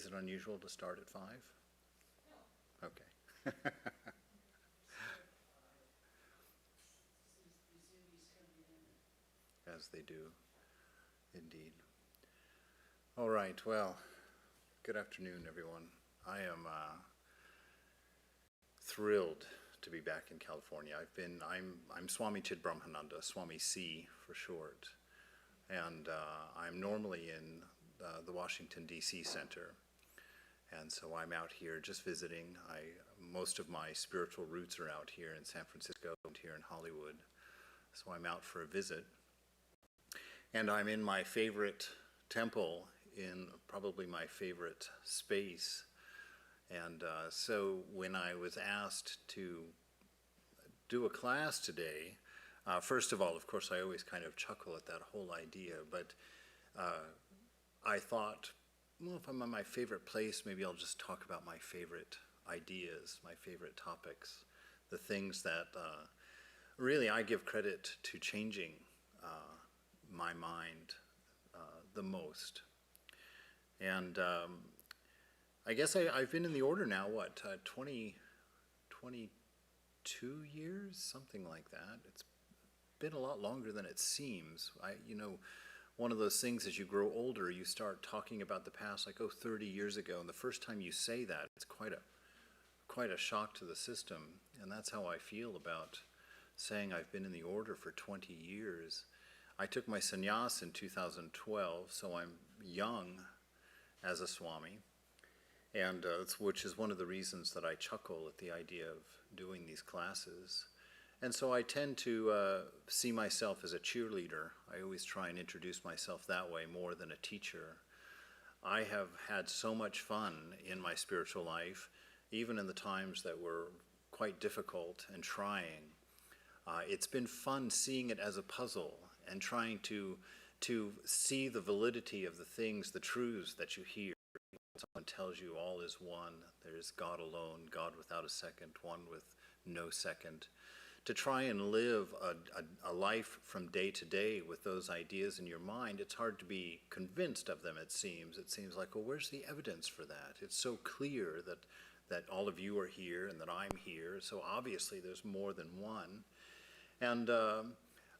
Is it unusual to start at 5? No. Okay. As they do, indeed. All right, well, good afternoon, everyone. I am thrilled to be back in California. I'm Swami Chidbrahmananda, Swami C for short, and I'm normally in the Washington, D.C. Center. And so I'm out here just visiting. Most of my spiritual roots are out here in San Francisco and here in Hollywood. So I'm out for a visit. And I'm in my favorite temple, in probably my favorite space. And so when I was asked to do a class today, first of all, of course, I always kind of chuckle at that whole idea, but I thought, well, if I'm in my favorite place, maybe I'll just talk about my favorite ideas, my favorite topics, the things that really I give credit to changing my mind the most. And I guess I've been in the order now, what, 22 years? Something like that. It's been a lot longer than it seems. One of those things, as you grow older, you start talking about the past like, 30 years ago, and the first time you say that, it's quite a shock to the system. And that's how I feel about saying I've been in the order for 20 years. I took my sannyas in 2012, so I'm young as a Swami, and which is one of the reasons that I chuckle at the idea of doing these classes. And so I tend to see myself as a cheerleader. I always try and introduce myself that way more than a teacher. I have had so much fun in my spiritual life, even in the times that were quite difficult and trying. It's been fun seeing it as a puzzle and trying to see the validity of the things, the truths that you hear. Someone tells you all is one, there is God alone, God without a second, one with no second. To try and live a life from day to day with those ideas in your mind, it's hard to be convinced of them, it seems. It seems like, well, where's the evidence for that? It's so clear that all of you are here and that I'm here, so obviously there's more than one. And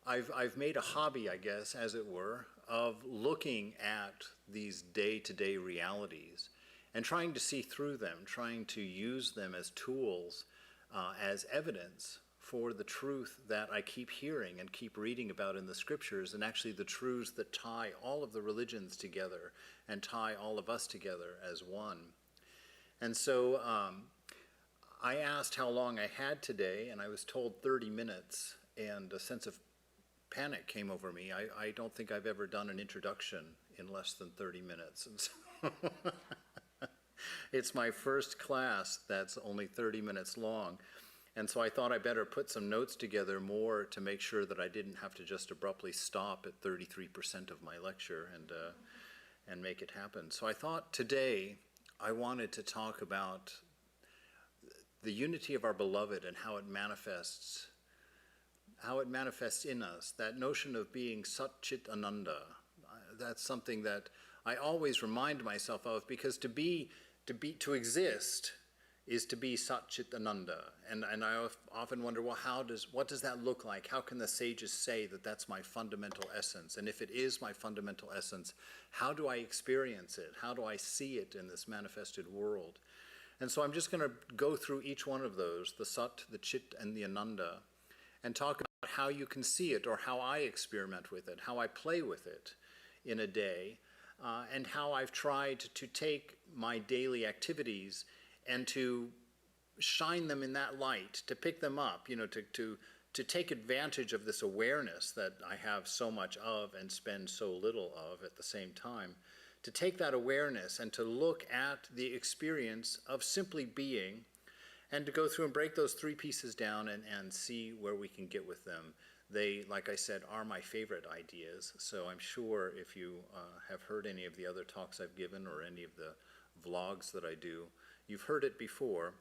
I've made a hobby, I guess, as it were, of looking at these day-to-day realities and trying to see through them, trying to use them as tools, as evidence for the truth that I keep hearing and keep reading about in the scriptures, and actually the truths that tie all of the religions together and tie all of us together as one. And so I asked how long I had today, and I was told 30 minutes, and a sense of panic came over me. I don't think I've ever done an introduction in less than 30 minutes. And so it's my first class that's only 30 minutes long. And so I thought I better put some notes together more to make sure that I didn't have to just abruptly stop at 33% of my lecture and make it happen. So I thought today I wanted to talk about the unity of our beloved and how it manifests in us, that notion of being Sat-Chit-Ananda. That's something that I always remind myself of, because to exist is to be Sat-Chit-Ananda. And I often wonder, well, what does that look like? How can the sages say that that's my fundamental essence? And if it is my fundamental essence, how do I experience it? How do I see it in this manifested world? And so I'm just going to go through each one of those, the Sat, the Chit, and the Ananda, and talk about how you can see it, or how I experiment with it, how I play with it in a day, and how I've tried to take my daily activities and to shine them in that light, to pick them up, to take advantage of this awareness that I have so much of and spend so little of at the same time, to take that awareness and to look at the experience of simply being, and to go through and break those three pieces down and see where we can get with them. They, like I said, are my favorite ideas, so I'm sure if you have heard any of the other talks I've given or any of the vlogs that I do, you've heard it before,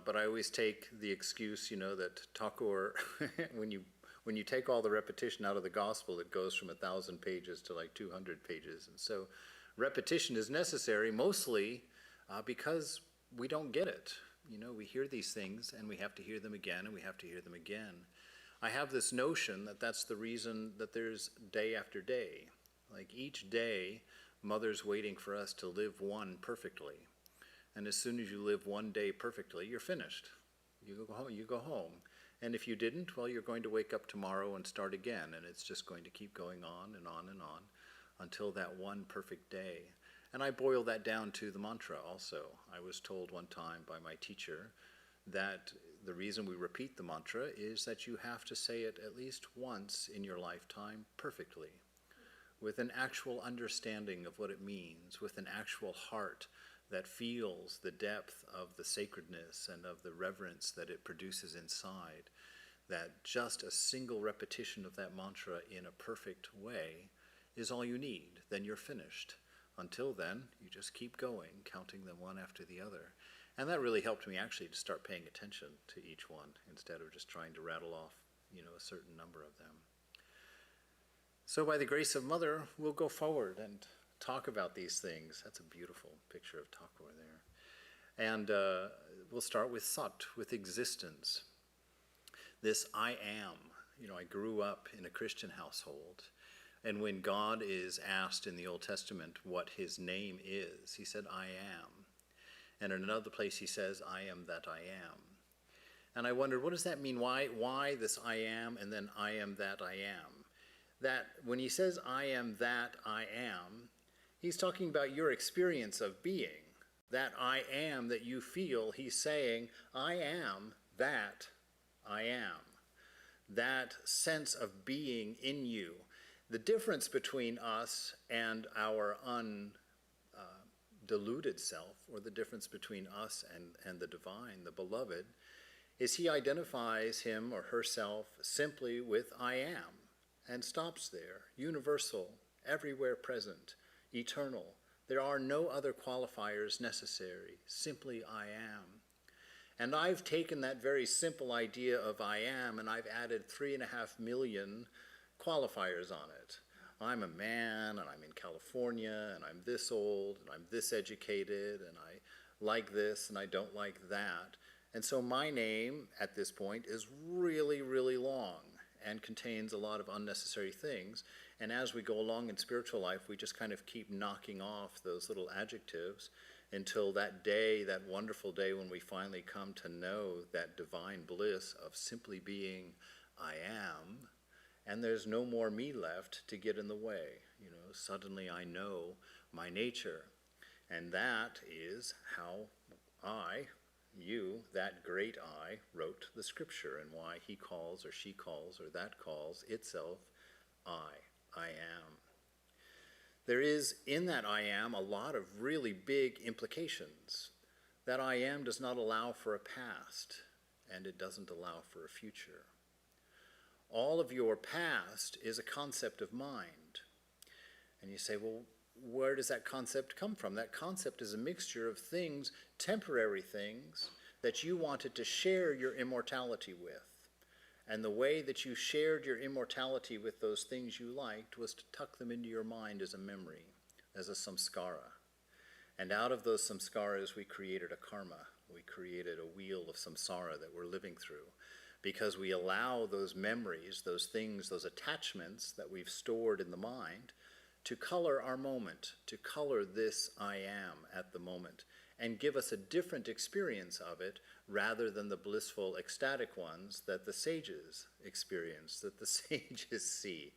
but I always take the excuse, that Thakur, when you take all the repetition out of the gospel, it goes from 1,000 pages to like 200 pages, and so Repetition is necessary mostly because we don't get it. You know, we hear these things and we have to hear them again and we have to hear them again. I have this notion that that's the reason that there's day after day. Like each day, Mother's waiting for us to live one perfectly. And as soon as you live one day perfectly, you're finished. You go home. And if you didn't, well, you're going to wake up tomorrow and start again. And it's just going to keep going on and on and on until that one perfect day. And I boil that down to the mantra also. I was told one time by my teacher that the reason we repeat the mantra is that you have to say it at least once in your lifetime perfectly, with an actual understanding of what it means, with an actual heart that feels the depth of the sacredness and of the reverence that it produces inside, that just a single repetition of that mantra in a perfect way is all you need. Then you're finished. Until then, you just keep going, counting them one after the other. And that really helped me actually to start paying attention to each one instead of just trying to rattle off, a certain number of them. So by the grace of Mother, we'll go forward and talk about these things. That's a beautiful picture of Thakur there. And we'll start with Sat, with existence. This I am. I grew up in a Christian household. And when God is asked in the Old Testament what his name is, he said, I am. And in another place he says, I am that I am. And I wondered, what does that mean? Why this I am and then I am that I am? That when he says I am that I am, he's talking about your experience of being. That I am that you feel, he's saying, I am that I am. That sense of being in you. The difference between us and our undiluted self, or the difference between us and the divine, the beloved, is he identifies him or herself simply with I am, and stops there, universal, everywhere present, eternal. There are no other qualifiers necessary, simply I am. And I've taken that very simple idea of I am, and I've added 3.5 million qualifiers on it. I'm a man, and I'm in California, and I'm this old, and I'm this educated, and I like this, and I don't like that. And so my name, at this point, is really, really long and contains a lot of unnecessary things. And as we go along in spiritual life, we just kind of keep knocking off those little adjectives until that day, that wonderful day when we finally come to know that divine bliss of simply being I am. And there's no more me left to get in the way. Suddenly I know my nature. And that is how that great I, wrote the scripture, and why he calls or she calls or that calls itself I am. There is in that I am a lot of really big implications. That I am does not allow for a past, and it doesn't allow for a future. All of your past is a concept of mind. And you say, well, where does that concept come from? That concept is a mixture of things, temporary things, that you wanted to share your immortality with. And the way that you shared your immortality with those things you liked was to tuck them into your mind as a memory, as a samskara. And out of those samskaras, we created a karma. We created a wheel of samsara that we're living through. Because we allow those memories, those things, those attachments that we've stored in the mind to color our moment, to color this I am at the moment, and give us a different experience of it rather than the blissful, ecstatic ones that the sages experience, that the sages see.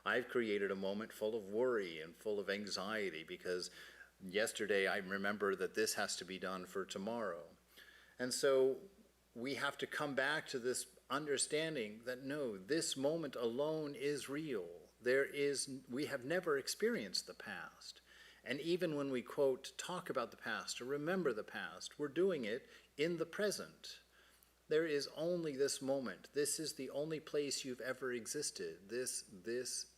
I've created a moment full of worry and full of anxiety because yesterday I remember that this has to be done for tomorrow. And so we have to come back to this understanding that no, this moment alone is real. We have never experienced the past. And even when we, quote, talk about the past or remember the past, we're doing it in the present. There is only this moment. This is the only place you've ever existed, this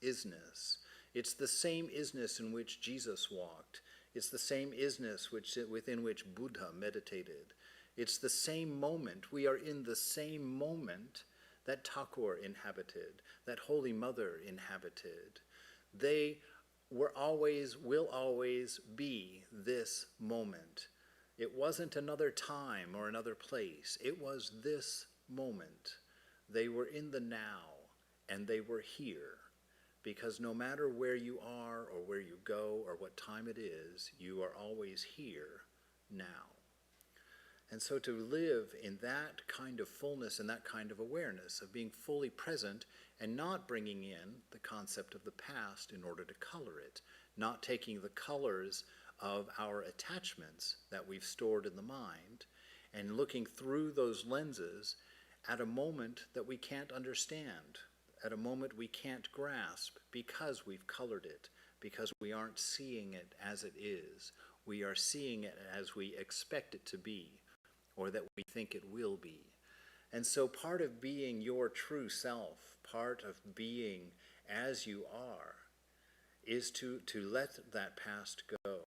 isness. It's the same isness in which Jesus walked. It's the same isness within which Buddha meditated. It's the same moment. We are in the same moment that Thakur inhabited, that Holy Mother inhabited. They will always be this moment. It wasn't another time or another place. It was this moment. They were in the now, and they were here. Because no matter where you are or where you go or what time it is, you are always here now. And so to live in that kind of fullness and that kind of awareness of being fully present and not bringing in the concept of the past in order to color it, not taking the colors of our attachments that we've stored in the mind and looking through those lenses at a moment that we can't understand, at a moment we can't grasp because we've colored it, because we aren't seeing it as it is. We are seeing it as we expect it to be, or that we think it will be. And so part of being your true self, part of being as you are, is to let that past go,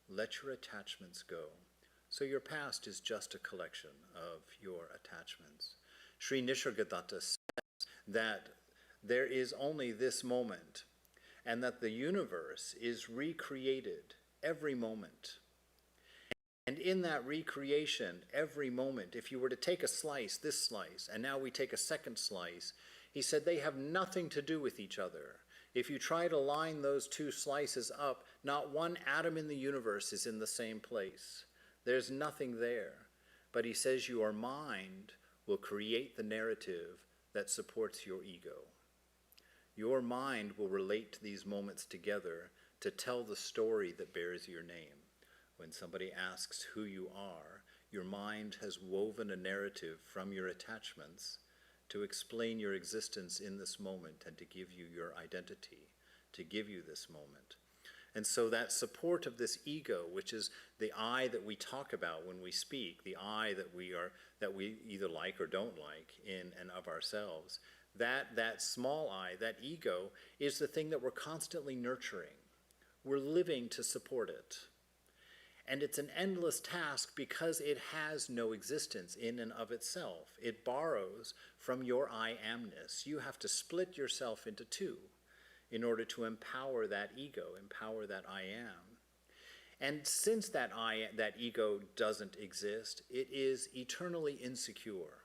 let your attachments go. So your past is just a collection of your attachments. Sri Nisargadatta says that there is only this moment, and that the universe is recreated every moment. And in that recreation, every moment, if you were to take a slice, this slice, and now we take a second slice, he said they have nothing to do with each other. If you try to line those two slices up, not one atom in the universe is in the same place. There's nothing there. But he says your mind will create the narrative that supports your ego. Your mind will relate these moments together to tell the story that bears your name. When somebody asks who you are, your mind has woven a narrative from your attachments to explain your existence in this moment and to give you your identity, to give you this moment. And so that support of this ego, which is the I that we talk about when we speak, the I that we either like or don't like in and of ourselves, that small I, that ego, is the thing that we're constantly nurturing. We're living to support it. And it's an endless task because it has no existence in and of itself. It borrows from your I amness. You have to split yourself into two in order to empower that ego, empower that I am. And since that ego doesn't exist, it is eternally insecure,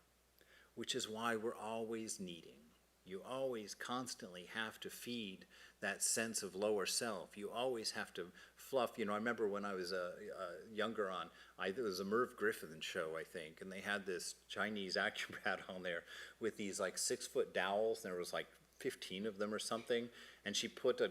which is why we're always needing. You always constantly have to feed that sense of lower self. You always have to fluff. I remember when I was younger it was a Merv Griffin show, I think, and they had this Chinese acrobat on there with these like 6-foot dowels, and there was like 15 of them or something, and she put a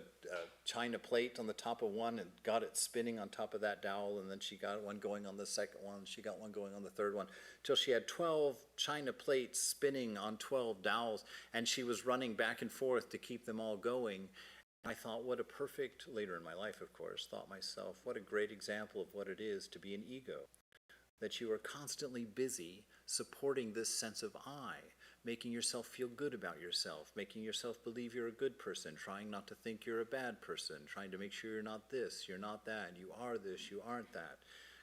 china plate on the top of one and got it spinning on top of that dowel, and then she got one going on the second one, she got one going on the third one, till she had 12 china plates spinning on 12 dowels, and she was running back and forth to keep them all going. I thought, what a perfect, later in my life, of course, thought myself, what a great example of what it is to be an ego. That you are constantly busy supporting this sense of I, making yourself feel good about yourself, making yourself believe you're a good person, trying not to think you're a bad person, trying to make sure you're not this, you're not that, you are this, you aren't that,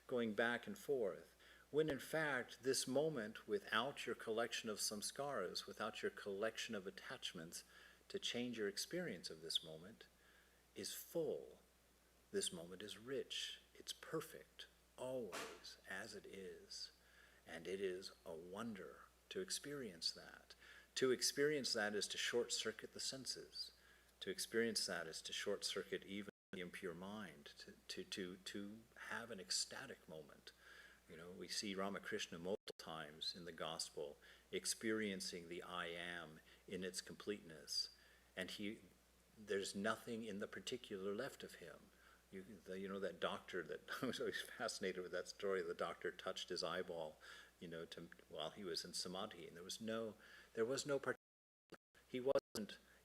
going back and forth. When in fact, this moment, without your collection of samskaras, without your collection of attachments, to change your experience of this moment, is full. This moment is rich. It's perfect, always, as it is. And it is a wonder to experience that. To experience that is to short-circuit the senses. To experience that is to short-circuit even the impure mind, to have an ecstatic moment. We see Ramakrishna multiple times in the gospel experiencing the I am in its completeness. And there's nothing in the particular left of him. That doctor that I was always fascinated with that story. The doctor touched his eyeball, while he was in samadhi, and there was no particular.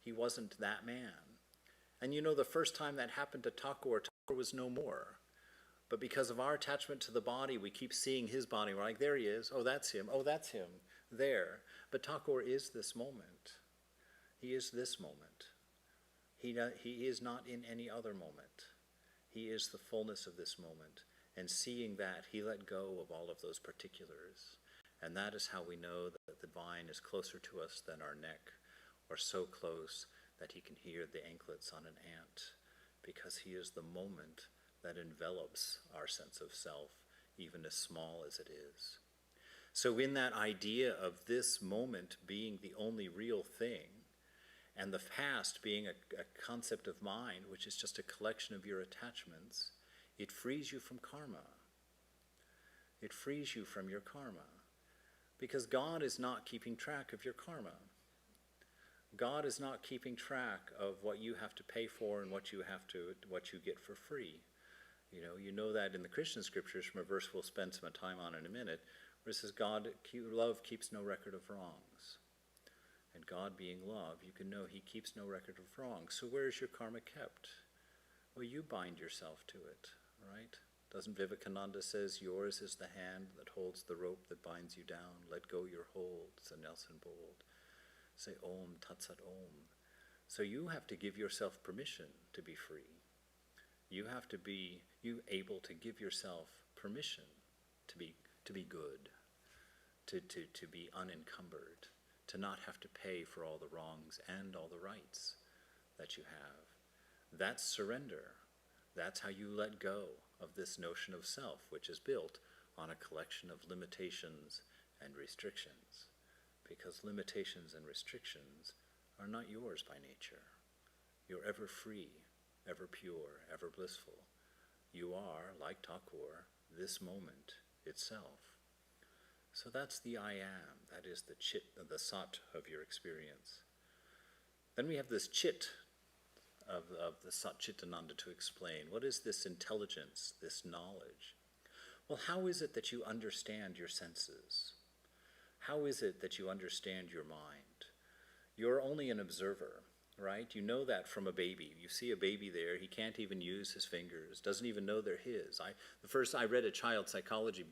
He wasn't that man. And the first time that happened to Thakur was no more. But because of our attachment to the body, we keep seeing his body. We're like, there he is. Oh, that's him. Oh, that's him. There. But Thakur is this moment. He is this moment. He is not in any other moment. He is the fullness of this moment. And seeing that, he let go of all of those particulars. And that is how we know that the divine is closer to us than our neck, or so close that he can hear the anklets on an ant, because he is the moment that envelops our sense of self, even as small as it is. So in that idea of this moment being the only real thing, and the past being a concept of mind, which is just a collection of your attachments, it frees you from karma. It frees you from your karma. Because God is not keeping track of your karma. God is not keeping track of what you have to pay for and what you get for free. You know that in the Christian scriptures from a verse we'll spend some time on in a minute, where it says love keeps no record of wrongs. And God being love, you can know he keeps no record of wrongs. So where is your karma kept? Well, you bind yourself to it, right? Doesn't Vivekananda says, yours is the hand that holds the rope that binds you down. Let go your hold, said Nelson Bold. Say Om Tat Sat Om. So you have to give yourself permission to be free. You have to be able to give yourself permission to be good, to be unencumbered, to not have to pay for all the wrongs and all the rights that you have. That's surrender. That's how you let go of this notion of self, which is built on a collection of limitations and restrictions. Because limitations and restrictions are not yours by nature. You're ever free, ever pure, ever blissful. You are, like Thakur, this moment itself. So that's the I am. That is the Sat of your experience. Then we have this Chit of the Sat-Chit-Ananda to explain. What is this intelligence, this knowledge? Well, how is it that you understand your senses? How is it that you understand your mind? You're only an observer, right? You know that from a baby. You see a baby there, he can't even use his fingers, doesn't even know they're his. I read a child psychology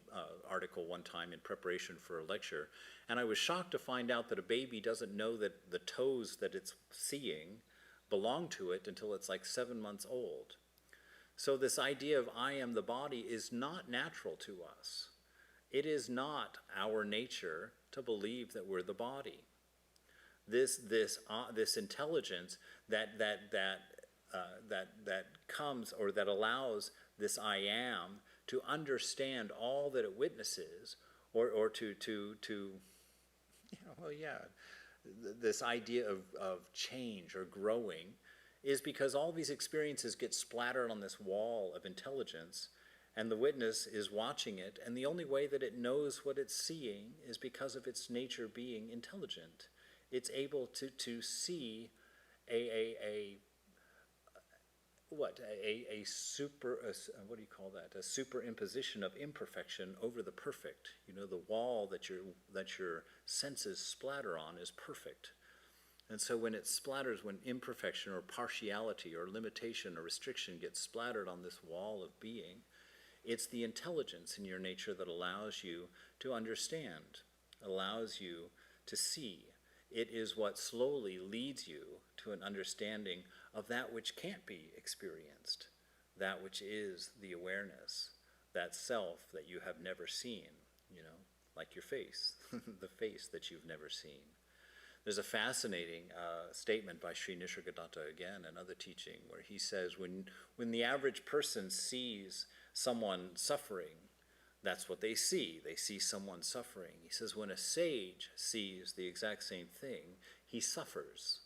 article one time in preparation for a lecture, and I was shocked to find out that a baby doesn't know that the toes that it's seeing belong to it until it's like 7 months old. So this idea of I am the body is not natural to us. It is not our nature to believe that we're the body. This intelligence that comes, or that allows this I am to understand all that it witnesses, or this idea of change or growing, is because all these experiences get splattered on this wall of intelligence, and the witness is watching it, and the only way that it knows what it's seeing is because of its nature being intelligent. It's able to see a superimposition of imperfection over the perfect. The wall that your senses splatter on is perfect. And so when it splatters, when imperfection or partiality or limitation or restriction gets splattered on this wall of being, it's the intelligence in your nature that allows you to understand, allows you to see. It is what slowly leads you to an understanding of that which can't be experienced, that which is the awareness, that self that you have never seen, like your face, the face that you've never seen. There's a fascinating statement by Sri Nisargadatta, again, another teaching, where he says when the average person sees someone suffering, that's what they see. They see someone suffering. He says when a sage sees the exact same thing, he suffers.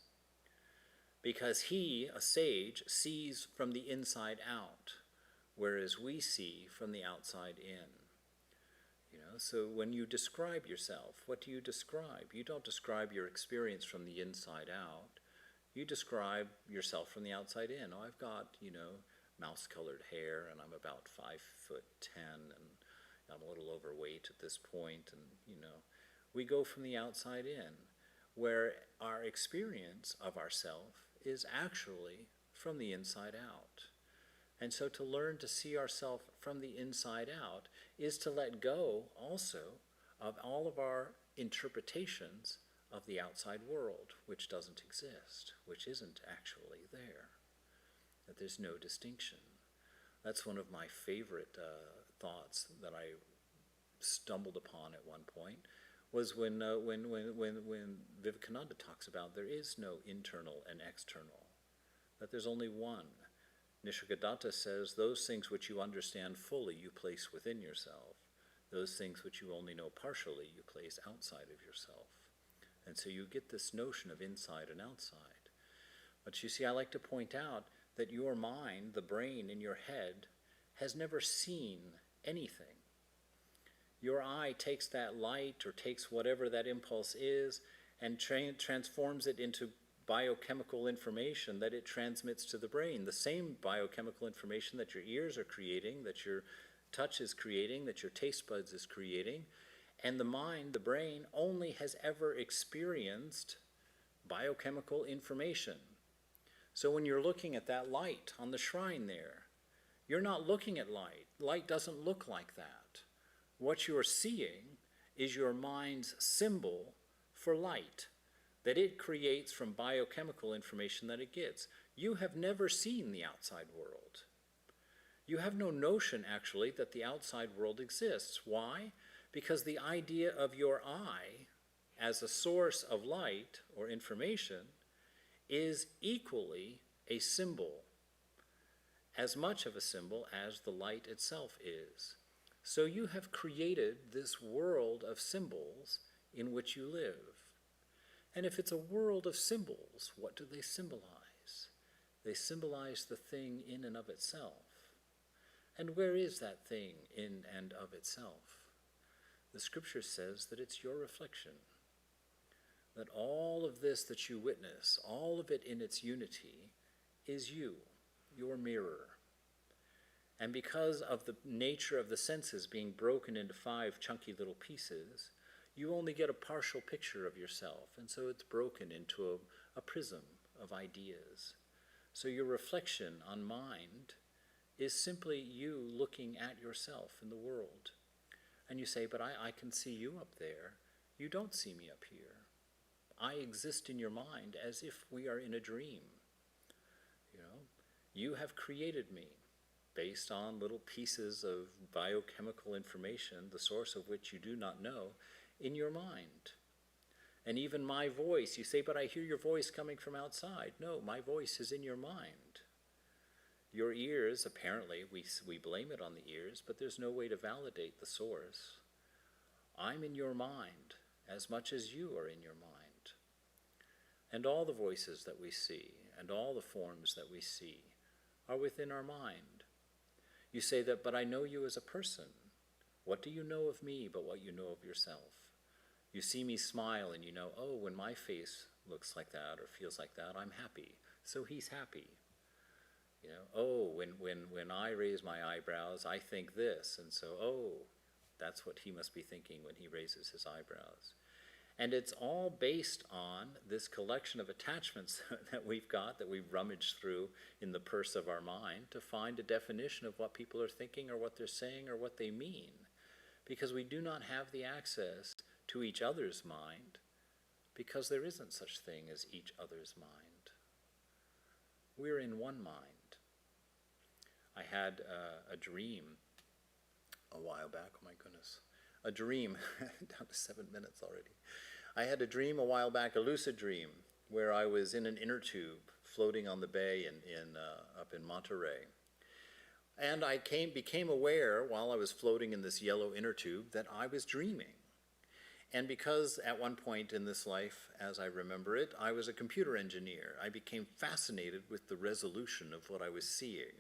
Because he, a sage, sees from the inside out, whereas we see from the outside in. So when you describe yourself, what do you describe? You don't describe your experience from the inside out. You describe yourself from the outside in. Oh, I've got, mouse-colored hair, and I'm about 5'10", and I'm a little overweight at this point, and, we go from the outside in, where our experience of ourself is actually from the inside out. And so to learn to see ourselves from the inside out is to let go also of all of our interpretations of the outside world, which doesn't exist, which isn't actually there, that there's no distinction. That's one of my favorite thoughts that I stumbled upon at one point, was when Vivekananda talks about there is no internal and external, that there's only one. Nisargadatta says, those things which you understand fully you place within yourself. Those things which you only know partially you place outside of yourself. And so you get this notion of inside and outside. But you see, I like to point out that your mind, the brain in your head, has never seen anything. Your eye takes that light or takes whatever that impulse is and transforms it into biochemical information that it transmits to the brain. The same biochemical information that your ears are creating, that your touch is creating, that your taste buds is creating. And the mind, the brain, only has ever experienced biochemical information. So when you're looking at that light on the shrine there, you're not looking at light. Light doesn't look like that. What you're seeing is your mind's symbol for light that it creates from biochemical information that it gets. You have never seen the outside world. You have no notion, actually, that the outside world exists. Why? Because the idea of your eye as a source of light or information is equally a symbol, as much of a symbol as the light itself is. So you have created this world of symbols in which you live. And if it's a world of symbols, what do they symbolize? They symbolize the thing in and of itself. And where is that thing in and of itself? The scripture says that it's your reflection. That all of this that you witness, all of it in its unity, is you, your mirror. And because of the nature of the senses being broken into 5 chunky little pieces, you only get a partial picture of yourself, and so it's broken into a prism of ideas. So your reflection on mind is simply you looking at yourself in the world. And you say, but I can see you up there. You don't see me up here. I exist in your mind as if we are in a dream. You have created me based on little pieces of biochemical information, the source of which you do not know, in your mind. And even my voice, you say, but I hear your voice coming from outside. No, my voice is in your mind. Your ears, apparently, we blame it on the ears, but there's no way to validate the source. I'm in your mind as much as you are in your mind. And all the voices that we see and all the forms that we see are within our mind. You say that, but I know you as a person. What do you know of me but what you know of yourself? You see me smile and you know, oh, when my face looks like that or feels like that, I'm happy. So he's happy. Oh, when I raise my eyebrows, I think this. And so, oh, that's what he must be thinking when he raises his eyebrows. And it's all based on this collection of attachments that we've got, that we've rummaged through in the purse of our mind to find a definition of what people are thinking or what they're saying or what they mean. Because we do not have the access to each other's mind, because there isn't such thing as each other's mind. We're in one mind. I had a dream a while back, oh my goodness, a dream, down to 7 minutes already. I had a dream a while back, a lucid dream, where I was in an inner tube floating on the bay up in Monterey. And I became aware while I was floating in this yellow inner tube that I was dreaming. And because at one point in this life, as I remember it, I was a computer engineer, I became fascinated with the resolution of what I was seeing.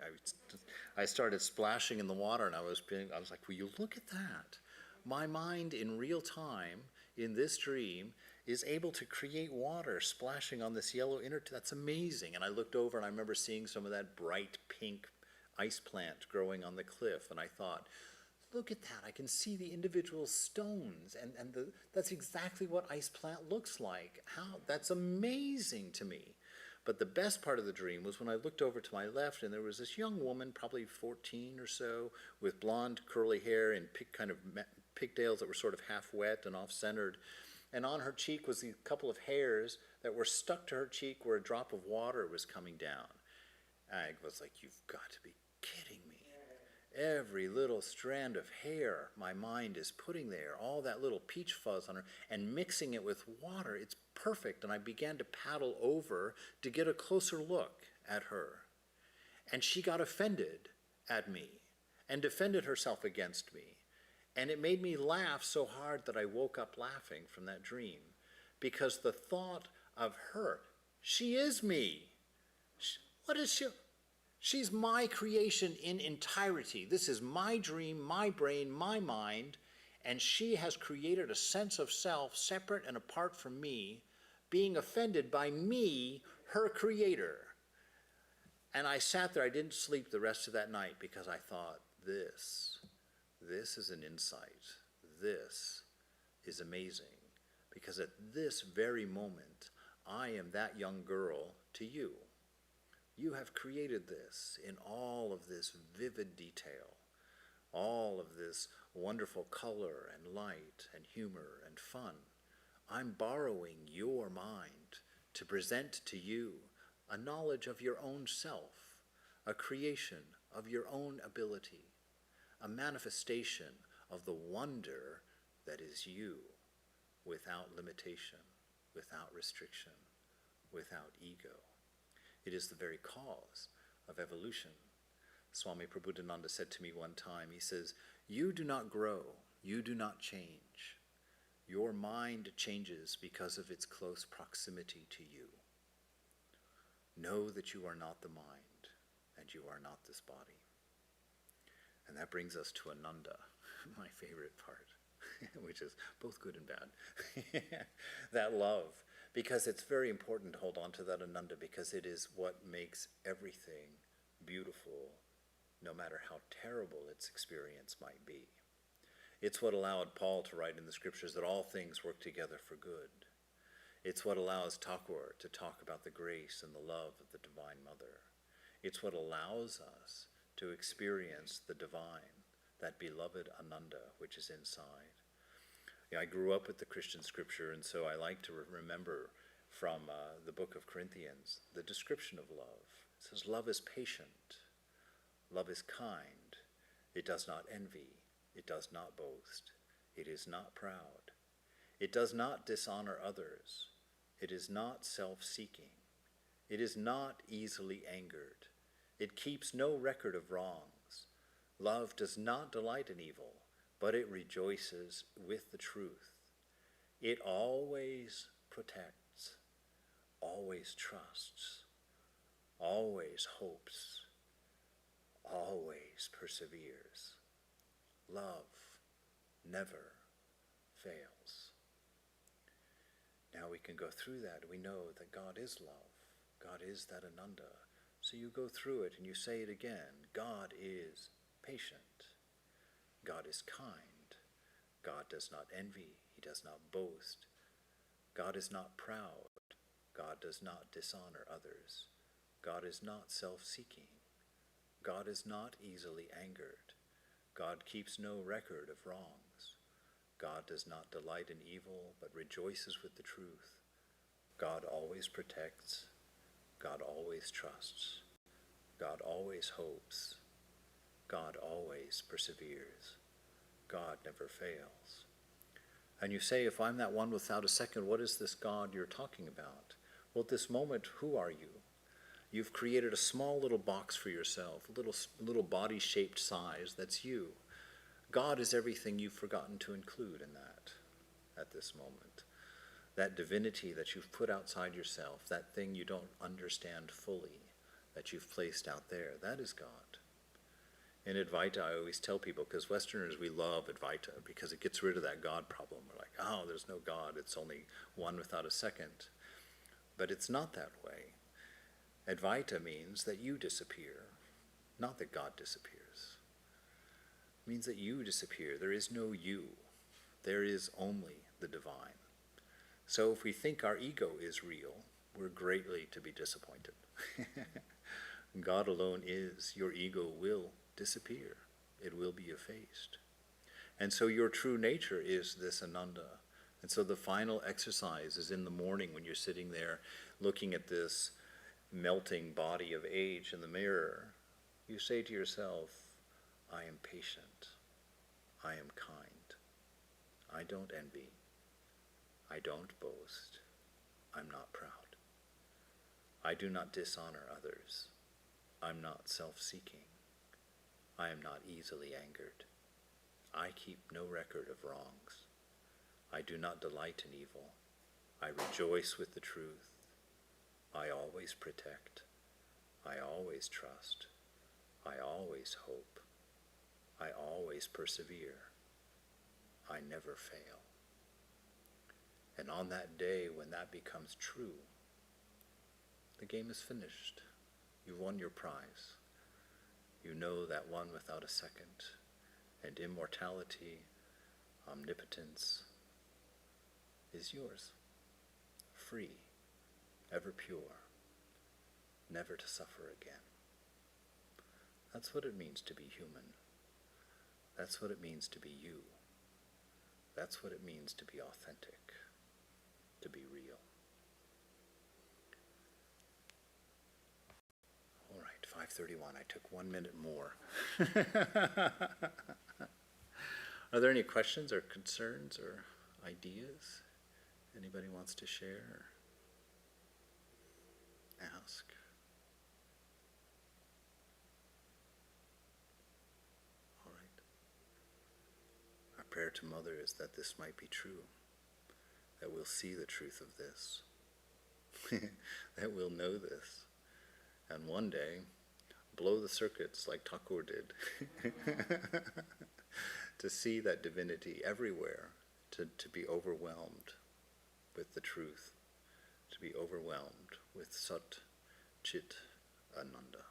I started splashing in the water, and I was like, will you look at that? My mind in real time, in this dream, is able to create water splashing on this yellow inner tube. That's amazing. And I looked over, and I remember seeing some of that bright pink ice plant growing on the cliff, and I thought, look at that, I can see the individual stones, and that's exactly what ice plant looks like. That's amazing to me. But the best part of the dream was when I looked over to my left, and there was this young woman, probably 14 or so, with blonde curly hair and pigtails that were sort of half wet and off-centered. And on her cheek was a couple of hairs that were stuck to her cheek where a drop of water was coming down. I was like, you've got to be kidding me. Every little strand of hair my mind is putting there, all that little peach fuzz on her, and mixing it with water, it's perfect. And I began to paddle over to get a closer look at her. And she got offended at me and defended herself against me. And it made me laugh so hard that I woke up laughing from that dream, because the thought of her, she is me. What is she? She's my creation in entirety. This is my dream, my brain, my mind, and she has created a sense of self separate and apart from me, being offended by me, her creator. And I sat there, I didn't sleep the rest of that night because I thought, this is an insight. This is amazing. Because at this very moment, I am that young girl to you. You have created this in all of this vivid detail, all of this wonderful color and light and humor and fun. I'm borrowing your mind to present to you a knowledge of your own self, a creation of your own ability, a manifestation of the wonder that is you, without limitation, without restriction, without ego. It is the very cause of evolution. Swami Chidbrahmananda said to me one time, he says, you do not grow, you do not change. Your mind changes because of its close proximity to you. Know that you are not the mind, and you are not this body. And that brings us to Ananda, my favorite part, which is both good and bad. That love, because it's very important to hold on to that Ananda, because it is what makes everything beautiful, no matter how terrible its experience might be. It's what allowed Paul to write in the scriptures that all things work together for good. It's what allows Thakur to talk about the grace and the love of the Divine Mother. It's what allows us to experience the divine, that beloved Ananda which is inside. I grew up with the Christian scripture, and so I like to remember from the book of Corinthians the description of love. It says, love is patient, love is kind, it does not envy, it does not boast, it is not proud, it does not dishonor others, it is not self-seeking, it is not easily angered, it keeps no record of wrongs. Love does not delight in evil, but it rejoices with the truth. It always protects, always trusts, always hopes, always perseveres. Love never fails. Now we can go through that. We know that God is love. God is that Ananda. So you go through it and you say it again. God is patient. God is kind. God does not envy. He does not boast. God is not proud. God does not dishonor others. God is not self-seeking. God is not easily angered. God keeps no record of wrongs. God does not delight in evil, but rejoices with the truth. God always protects. God always trusts. God always hopes. God always perseveres. God never fails. And you say, if I'm that one without a second, what is this God you're talking about? Well, at this moment, who are you? You've created a small little box for yourself, a little body-shaped size, that's you. God is everything you've forgotten to include in that at this moment. That divinity that you've put outside yourself, that thing you don't understand fully, that you've placed out there, that is God. In Advaita, I always tell people, because Westerners, we love Advaita because it gets rid of that God problem. We're like, oh, there's no God, it's only one without a second. But it's not that way. Advaita means that you disappear, not that God disappears. It means that you disappear. There is no you. There is only the divine. So if we think our ego is real, we're greatly to be disappointed. God alone is. Your ego will disappear. It will be effaced. And so your true nature is this Ananda. And so the final exercise is in the morning when you're sitting there looking at this melting body of age in the mirror. You say to yourself, I am patient. I am kind. I don't envy. I don't boast. I'm not proud. I do not dishonor others. I'm not self-seeking. I am not easily angered. I keep no record of wrongs. I do not delight in evil. I rejoice with the truth. I always protect. I always trust. I always hope. I always persevere. I never fail. And on that day when that becomes true, the game is finished. You've won your prize. You know that one without a second, and immortality, omnipotence, is yours. Free, ever pure, never to suffer again. That's what it means to be human. That's what it means to be you. That's what it means to be authentic, to be real. All right, 5:31. I took 1 minute more. Are there any questions or concerns or ideas anybody wants to share or ask? All right. Our prayer to Mother is that this might be true, that we'll see the truth of this, that we'll know this, and one day blow the circuits like Thakur did, to see that divinity everywhere, to be overwhelmed with the truth, to be overwhelmed with Sat-Chit-Ananda.